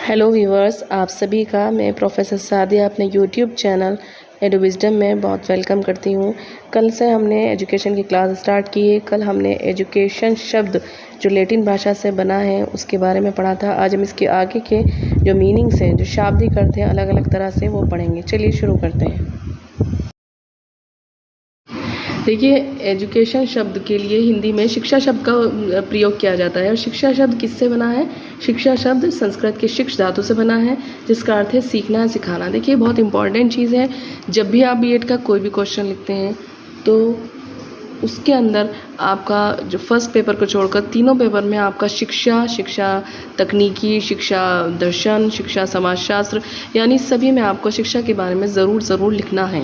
Hello viewers, आप सभी का मैं प्रोफेसर सादिया अपने यूट्यूब चैनल एडु विजडम में बहुत वेलकम करती हूँ। कल से हमने एजुकेशन की क्लास स्टार्ट की है। कल हमने एजुकेशन शब्द जो लैटिन भाषा से बना है उसके बारे में पढ़ा था। आज हम इसके आगे के जो मीनिंग्स हैं, जो शाब्दिक अर्थ हैं अलग अलग तरह से, वो पढ़ेंगे। चलिए शुरू करते हैं। देखिए, एजुकेशन शब्द के लिए हिंदी में शिक्षा शब्द का प्रयोग किया जाता है। और शिक्षा शब्द किससे बना है? शिक्षा शब्द संस्कृत के शिक्ष धातु से बना है, जिसका अर्थ है सीखना, सिखाना। देखिए, बहुत इंपॉर्टेंट चीज़ है। जब भी आप बीएड का कोई भी क्वेश्चन लिखते हैं तो उसके अंदर आपका जो फर्स्ट पेपर को छोड़कर तीनों पेपर में आपका शिक्षा तकनीकी, शिक्षा दर्शन, शिक्षा समाजशास्त्र, यानी सभी में आपको शिक्षा के बारे में ज़रूर लिखना है।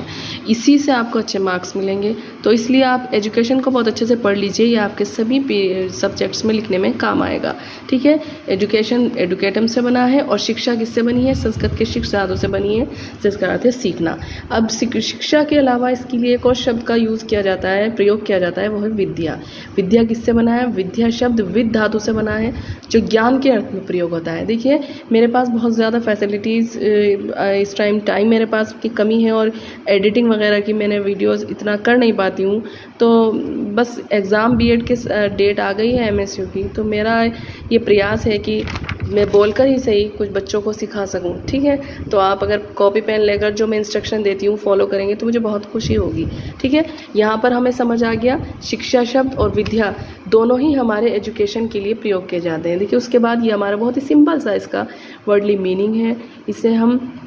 इसी से आपको अच्छे मार्क्स मिलेंगे। तो इसलिए आप एजुकेशन को बहुत अच्छे से पढ़ लीजिए। ये आपके सभी सब्जेक्ट्स में लिखने में काम आएगा। ठीक है। एजुकेशन एडुकेटम से बना है और शिक्षा किससे बनी है? संस्कृत के शिक्ष धातु से बनी है, जिसका अर्थ है सीखना। अब शिक्षा के अलावा इसके लिए एक और शब्द का यूज़ किया जाता है, प्रयोग किया जाता है, वो है विद्या। विद्या किससे बना है? विद्या शब्द विद धातु से बना है, जो ज्ञान के अर्थ में प्रयोग होता है। देखिए, मेरे पास बहुत ज़्यादा फैसिलिटीज़ इस टाइम मेरे पास की कमी है और एडिटिंग वगैरह की मैंने वीडियोस इतना कर नहीं पाती हूँ। तो बस एग्ज़ाम बीएड के डेट आ गई है एमएसयू की, तो मेरा ये प्रयास है कि मैं बोलकर ही सही कुछ बच्चों को सिखा सकूं। ठीक है। तो आप अगर कॉपी पेन लेकर जो मैं इंस्ट्रक्शन देती हूँ फॉलो करेंगे तो मुझे बहुत खुशी होगी। ठीक है। यहाँ पर हमें समझ आ गया शिक्षा शब्द और विद्या दोनों ही हमारे एजुकेशन के लिए प्रयोग किए जाते हैं। देखिए, उसके बाद ये हमारा बहुत ही सिंपल सा इसका वर्डली मीनिंग है। इसे हम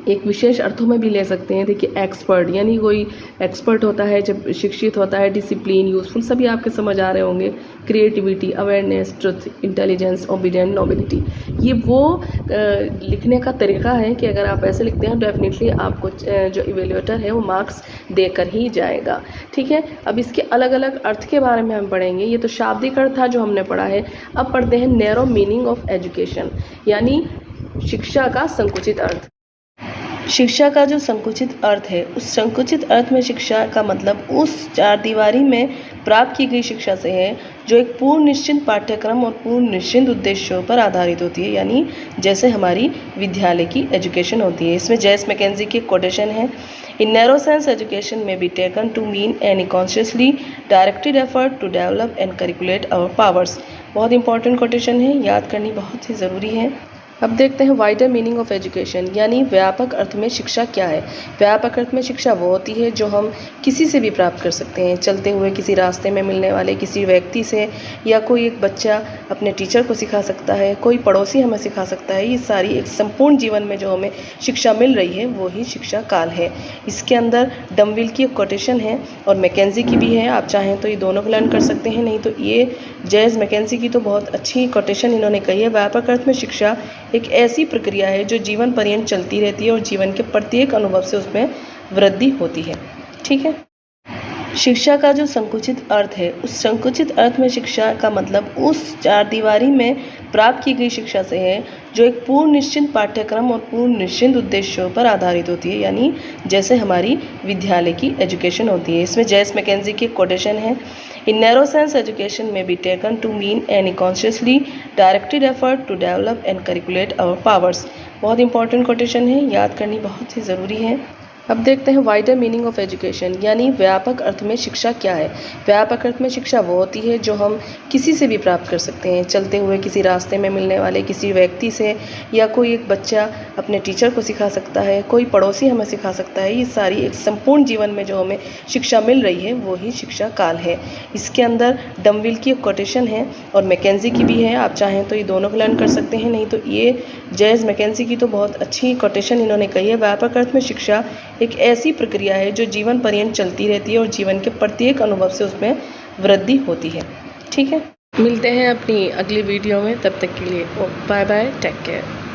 एक विशेष अर्थों में भी ले सकते हैं। देखिए, एक्सपर्ट यानी कोई एक्सपर्ट होता है जब शिक्षित होता है, डिसिप्लिन, यूजफुल, सभी आपके समझ आ रहे होंगे। Creativity, awareness, truth, intelligence, obedient, nobility, ये वो लिखने का तरीका है कि अगर आप ऐसे लिखते हैं डेफिनेटली आपको जो इवेल्युएटर है वो मार्क्स देकर ही जाएगा। ठीक है। अब इसके अलग अलग अर्थ के बारे में हम पढ़ेंगे। ये तो शाब्दिक अर्थ था जो हमने पढ़ा है। अब पढ़ते हैं नैरो मीनिंग ऑफ एजुकेशन, यानी शिक्षा का संकुचित अर्थ। शिक्षा का जो संकुचित अर्थ है, उस संकुचित अर्थ में शिक्षा का मतलब उस चार दीवारी में प्राप्त की गई शिक्षा से है जो एक पूर्ण निश्चित पाठ्यक्रम और पूर्ण निश्चित उद्देश्यों पर आधारित होती है, यानी जैसे हमारी विद्यालय की एजुकेशन होती है। इसमें जेस मैकेंजी की कोटेशन है, इन नैरो सेंस एजुकेशन में be taken to mean any consciously directed effort to develop and cultivate our powers. बहुत इंपॉर्टेंट कोटेशन है, याद करनी बहुत ही ज़रूरी है। अब देखते हैं वाइडर मीनिंग ऑफ एजुकेशन, यानी व्यापक अर्थ में शिक्षा क्या है। व्यापक अर्थ में शिक्षा वो होती है जो हम किसी से भी प्राप्त कर सकते हैं, चलते हुए किसी रास्ते में मिलने वाले किसी व्यक्ति से, या कोई एक बच्चा अपने टीचर को सिखा सकता है, कोई पड़ोसी हमें सिखा सकता है। ये सारी एक संपूर्ण जीवन में जो हमें शिक्षा मिल रही है वो ही शिक्षा काल है। इसके अंदर डमविल की एक कोटेशन है और मैकेंजी की भी है। आप चाहें तो ये दोनों को लर्न कर सकते हैं, नहीं तो ये जेस मैकेंजी की तो बहुत अच्छी कोटेशन इन्होंने कही है। व्यापक अर्थ में शिक्षा एक ऐसी प्रक्रिया है जो जीवन पर्यंत चलती रहती है और जीवन के प्रत्येक अनुभव से उसमें वृद्धि होती है। ठीक है। शिक्षा का जो संकुचित अर्थ है, उस संकुचित अर्थ में शिक्षा का मतलब उस चार दीवारी में प्राप्त की गई शिक्षा से है जो एक पूर्ण निश्चित पाठ्यक्रम और पूर्ण निश्चित उद्देश्यों पर आधारित होती है, यानी जैसे हमारी विद्यालय की एजुकेशन होती है। इसमें जेस मैकेंजी की कोटेशन है, इन नैरो सेंस एजुकेशन में be taken to mean any consciously directed effort to develop and cultivate our powers. बहुत इंपॉर्टेंट कोटेशन है, याद करनी बहुत ही ज़रूरी है। अब देखते हैं वाइडर मीनिंग ऑफ एजुकेशन, यानी व्यापक अर्थ में शिक्षा क्या है। व्यापक अर्थ में शिक्षा वो होती है जो हम किसी से भी प्राप्त कर सकते हैं, चलते हुए किसी रास्ते में मिलने वाले किसी व्यक्ति से, या कोई एक बच्चा अपने टीचर को सिखा सकता है, कोई पड़ोसी हमें सिखा सकता है। ये सारी एक संपूर्ण जीवन में जो हमें शिक्षा मिल रही है वो ही शिक्षा काल है। इसके अंदर डमविल की एक कोटेशन है और मैकेंजी की भी है। आप चाहें तो ये दोनों को लर्न कर सकते हैं, नहीं तो ये जेस मैकेंजी की तो बहुत अच्छी कोटेशन इन्होंने कही है। व्यापक अर्थ में शिक्षा एक ऐसी प्रक्रिया है जो जीवन पर्यंत चलती रहती है और जीवन के प्रत्येक अनुभव से उसमें वृद्धि होती है। ठीक है। मिलते हैं अपनी अगली वीडियो में, तब तक के लिए बाय बाय, टेक केयर।